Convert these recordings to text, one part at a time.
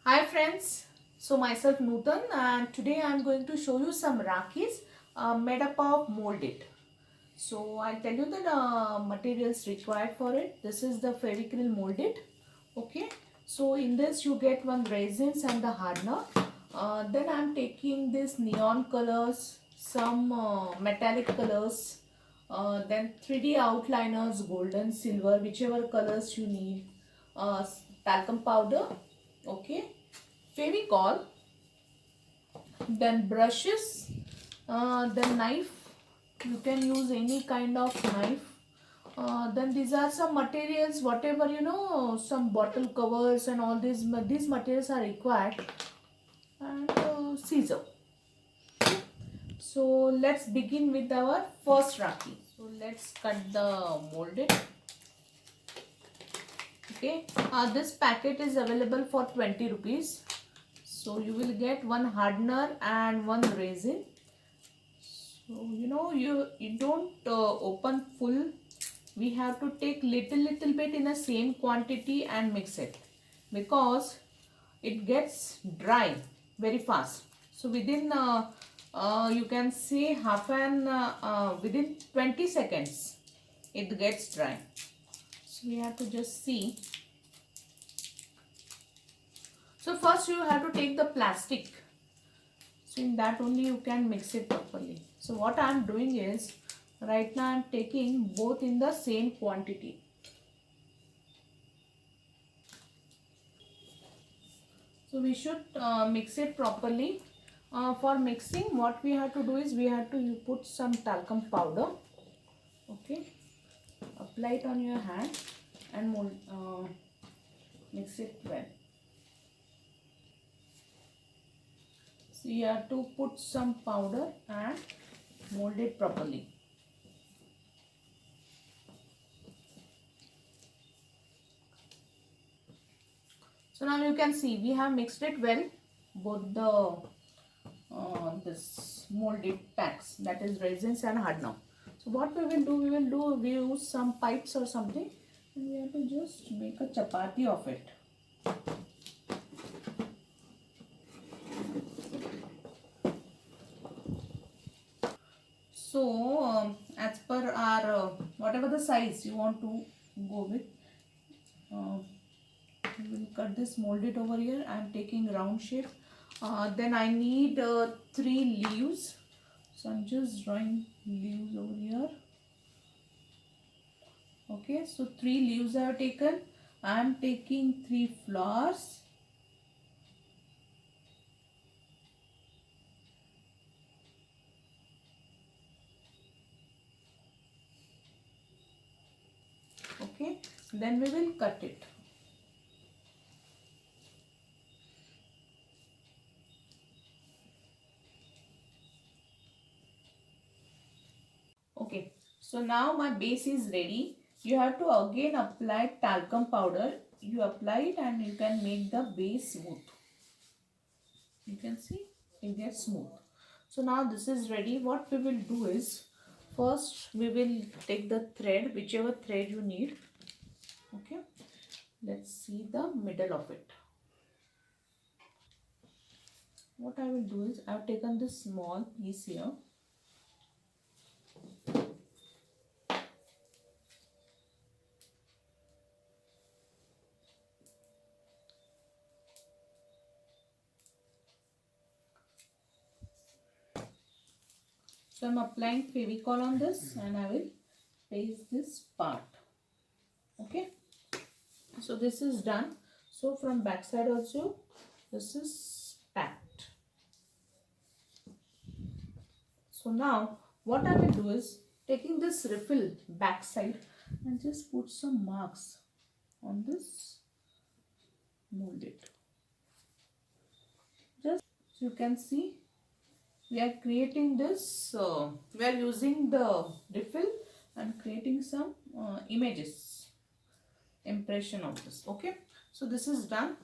Hi friends, so myself Nutan and today I am going to show you some Rakhis made up of molded. So I'll tell you the materials required for it. This is the Fevicryl molded. Okay, so in this you get one resins and the hardener. Then I am taking this neon colors, some metallic colors, then 3D outliners, golden, silver, whichever colors you need, talcum powder, okay, Fevicol, then brushes, then knife. You can use any kind of knife. Then these are some materials, whatever some bottle covers and all these materials are required, and scissor. So let's begin with our first Rakhi. So let's cut the molded. Okay, this packet is available for 20 rupees. So you will get one hardener and one resin. So you don't open full. We have to take little bit in the same quantity and mix it, because it gets dry very fast. So within you can say within 20 seconds it gets dry. So we have to just see. So first you have to take the plastic. So in that only you can mix it properly. So what I am doing is, right now I am taking both in the same quantity. So we should mix it properly. For mixing, what we have to do is we have to put some talcum powder. Okay, apply it on your hand and mix it well. So you have to put some powder and mold it properly. So now you can see we have mixed it well, both the this molded packs, that is resins and hardener. So what we use some pipes or something, and we have to just make a chapati of it. So as per our whatever the size you want to go with, we will cut this molded over here. I am taking round shape. Then I need 3 leaves. So I'm just drawing leaves over here. Okay, so 3 leaves I have taken. I am taking 3 flowers. Okay, then we will cut it. Okay, so now my base is ready. You have to again apply talcum powder. You apply it and you can make the base smooth. You can see it gets smooth. So now this is ready. What we will do is, first we will take the thread, whichever thread you need. Okay, let's see the middle of it. What I will do is, I have taken this small piece here. So I am applying Fevicol on this and I will paste this part. Okay, so this is done. So from back side also this is packed. So now what I will do is, taking this refill back side and just put some marks on this molded. Just so you can see, we are creating this, we are using the refill and creating some images, impression of this. Okay, so this is done.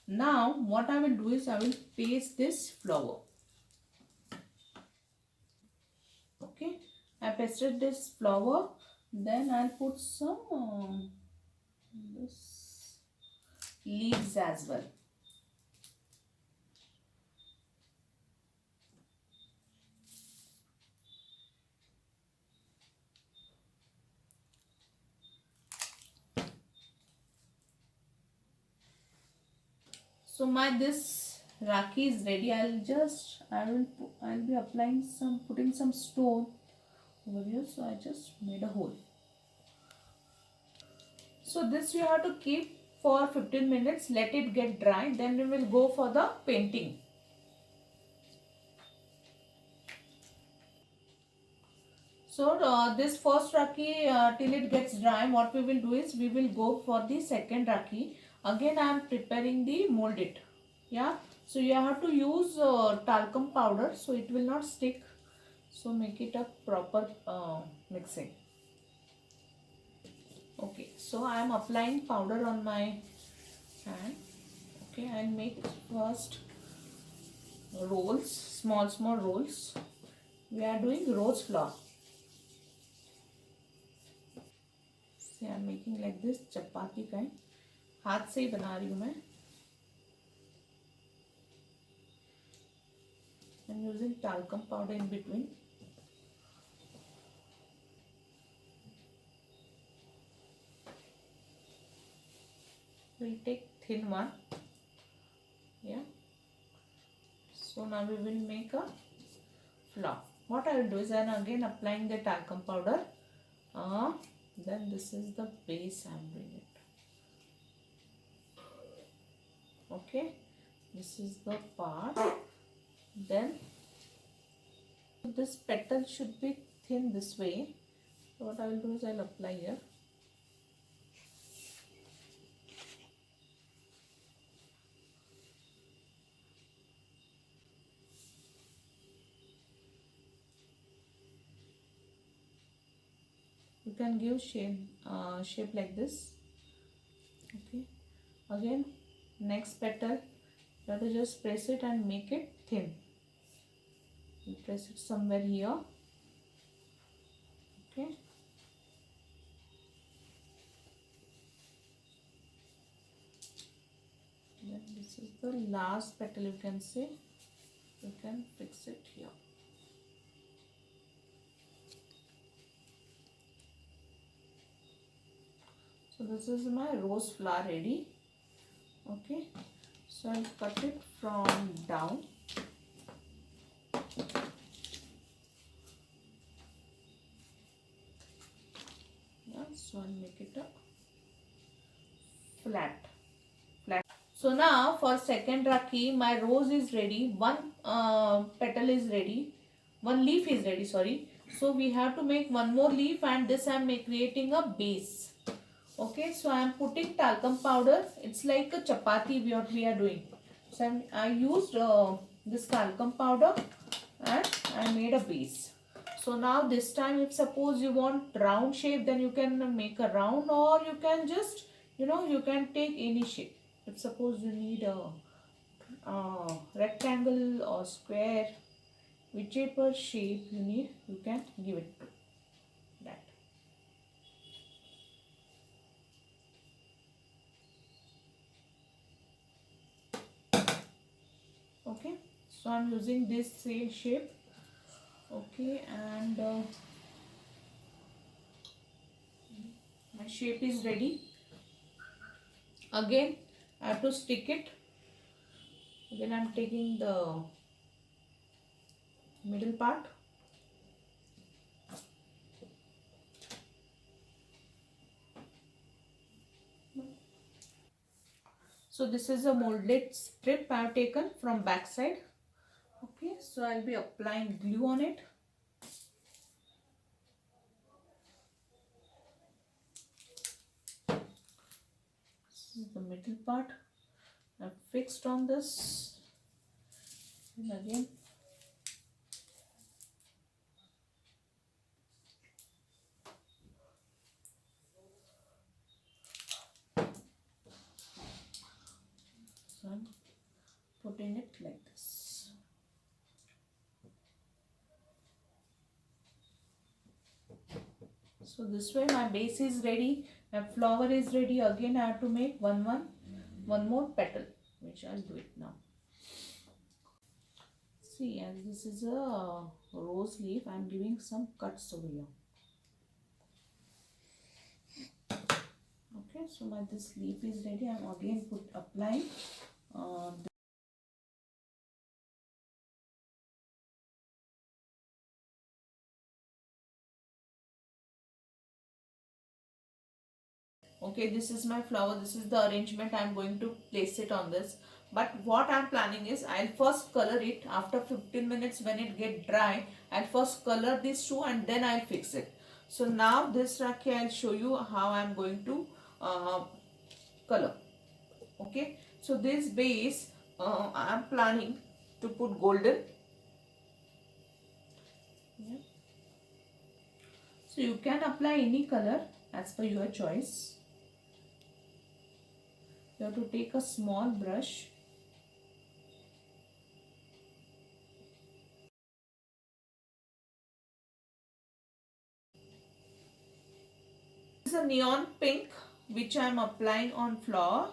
Now what I will do is, I will paste this flower. Okay, I pasted this flower. Then I'll put some this leaves as well. So my this Rakhi is ready. I'll be applying putting some stone over here. So I just made a hole. So this you have to keep for 15 minutes. Let it get dry. Then we will go for the painting. So this first Rakhi till it gets dry, what we will do is we will go for the second Rakhi. Again I am preparing the mold it. Yeah. So you have to use talcum powder so it will not stick. So make it a proper mixing. Okay. So I am applying powder on my hand. Okay. I'll make first rolls, small rolls. We are doing rose flower. See, I am making like this chapati kind. हाथ से ही बना रही हूँ मैं. I'm using talcum powder in between. We'll take thin one. Yeah. So now we will make a flower. What I will do is I'm again applying the talcum powder. Then this is the base I'm doing it. Okay. This is the part. Then this petal should be thin this way. So what I will do is I'll apply here. You can give shape like this. Okay. Again, next petal, you have to just press it and make it thin. You press it somewhere here. Okay. Then this is the last petal, you can say. You can fix it here. So this is my rose flower ready. Okay. So I'll cut it from down. Yeah, so I'll make it a flat. So now for second Rakhi, my rose is ready. One petal is ready. One leaf is ready, sorry. So we have to make one more leaf, and this I am creating a base. Okay, so I am putting talcum powder. It's like a chapati what we are doing. So I used this talcum powder and I made a base. So now this time if suppose you want round shape, then you can make a round, or you can just, you can take any shape. If suppose you need a rectangle or square, whichever shape you need, you can give it to that. Okay, so I'm using this same shape. Okay, and my shape is ready. Again I have to stick it. Again I'm taking the middle part. So this is a molded strip I have taken from back side. Okay, so I'll be applying glue on it. This is the middle part. I've fixed on this. And again so I'm putting it like this. So this way my base is ready, my flower is ready. Again I have to make one more petal, which I'll do it now. See, as this is a rose leaf, I am giving some cuts over here. Okay, so my this leaf is ready. I am again applying uh, okay, this is my flower. This is the arrangement I'm going to place it on this. But what I'm planning is I'll first color it after 15 minutes. When it get dry, I'll first color these two and then I'll fix it. So now this Rakhi, I'll show you how I'm going to color. Okay, so this base I'm planning to put golden. Yeah. So you can apply any color as per your choice. You have to take a small brush. This is a neon pink which I am applying on flower.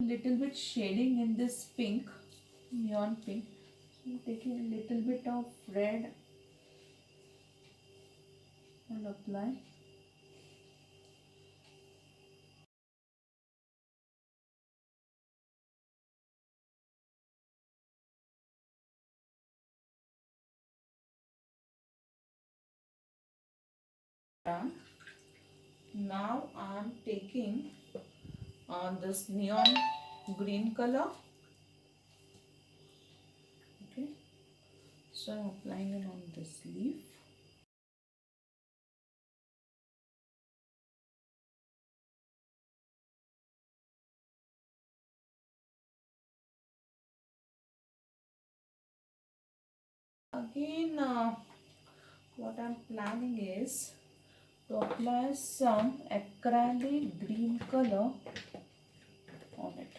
Little bit shading in this pink, neon pink. So I'm taking a little bit of red and apply. Done. Now I am taking this neon green color. Okay, so I'm applying it on this leaf. Again, what I'm planning is to apply some acrylic green color on it.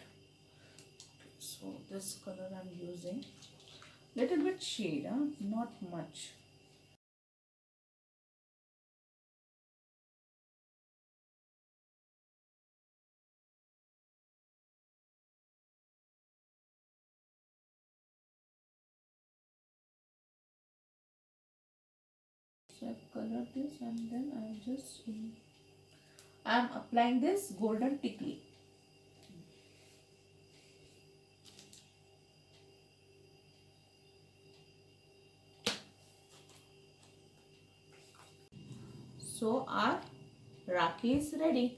So this color I'm using. Little bit shade, not much. So I color this and then I'm applying this golden tikli. So our Rakhi is ready.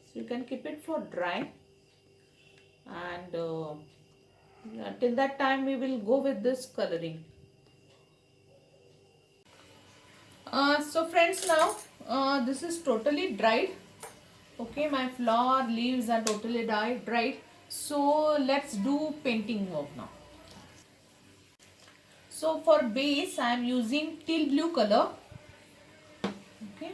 So you can keep it for dry, and till that time we will go with this coloring. So friends, now this is totally dried. Okay, my flower leaves are totally dried. So let's do painting work now. So for base I am using teal blue color. Okay.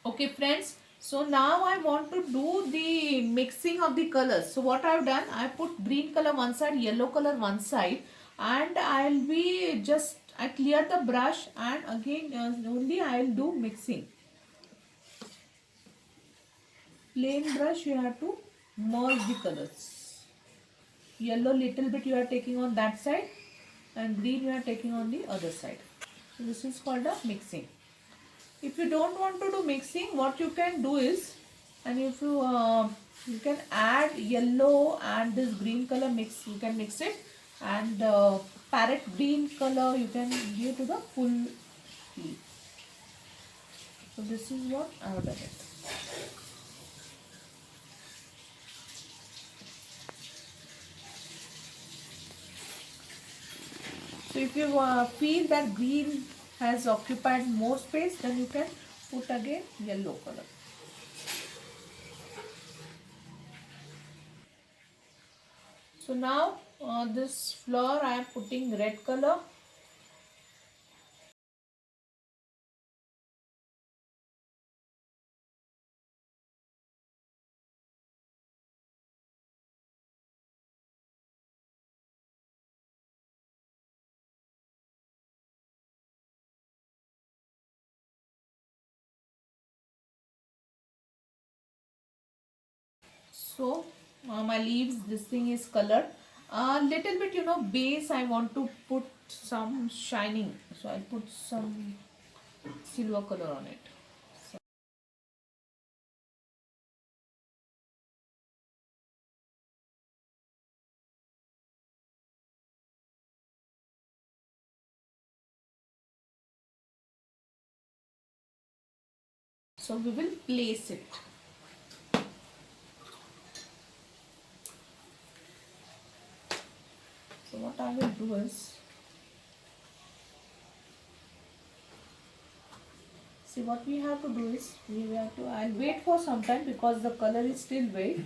Okay friends, so now I want to do the mixing of the colors. So what I have done, I put green color one side, yellow color one side, and I'll be just, I clear the brush and again only I'll do mixing. Plain brush you have to merge the colors. Yellow little bit you are taking on that side and green you are taking on the other side. So this is called a mixing. If you don't want to do mixing, what you can do is, and if you can add yellow and this green color mix, you can mix it, and parrot green color you can give to the full leaf. So this is what I have done it. So if you feel that green has occupied more space, then you can put again yellow color. So now this flower I am putting red color. So my leaves, this thing is colored. A little bit, base I want to put some shining. So I'll put some silver color on it. So we will place it. So what I will do is, see what we have to do is, I'll wait for some time because the color is still wet.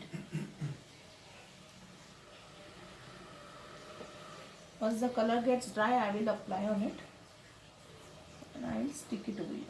Once the color gets dry, I will apply on it and I will stick it over here.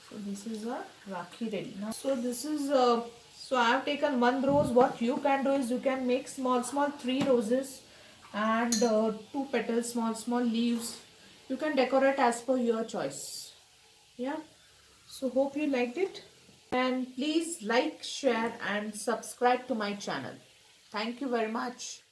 So this is a Rakhi ready now. So this is so I have taken one rose. What you can do is you can make small three roses and two petals, small leaves. You can decorate as per your choice. Yeah. So hope you liked it and please like, share and subscribe to my channel. Thank you very much.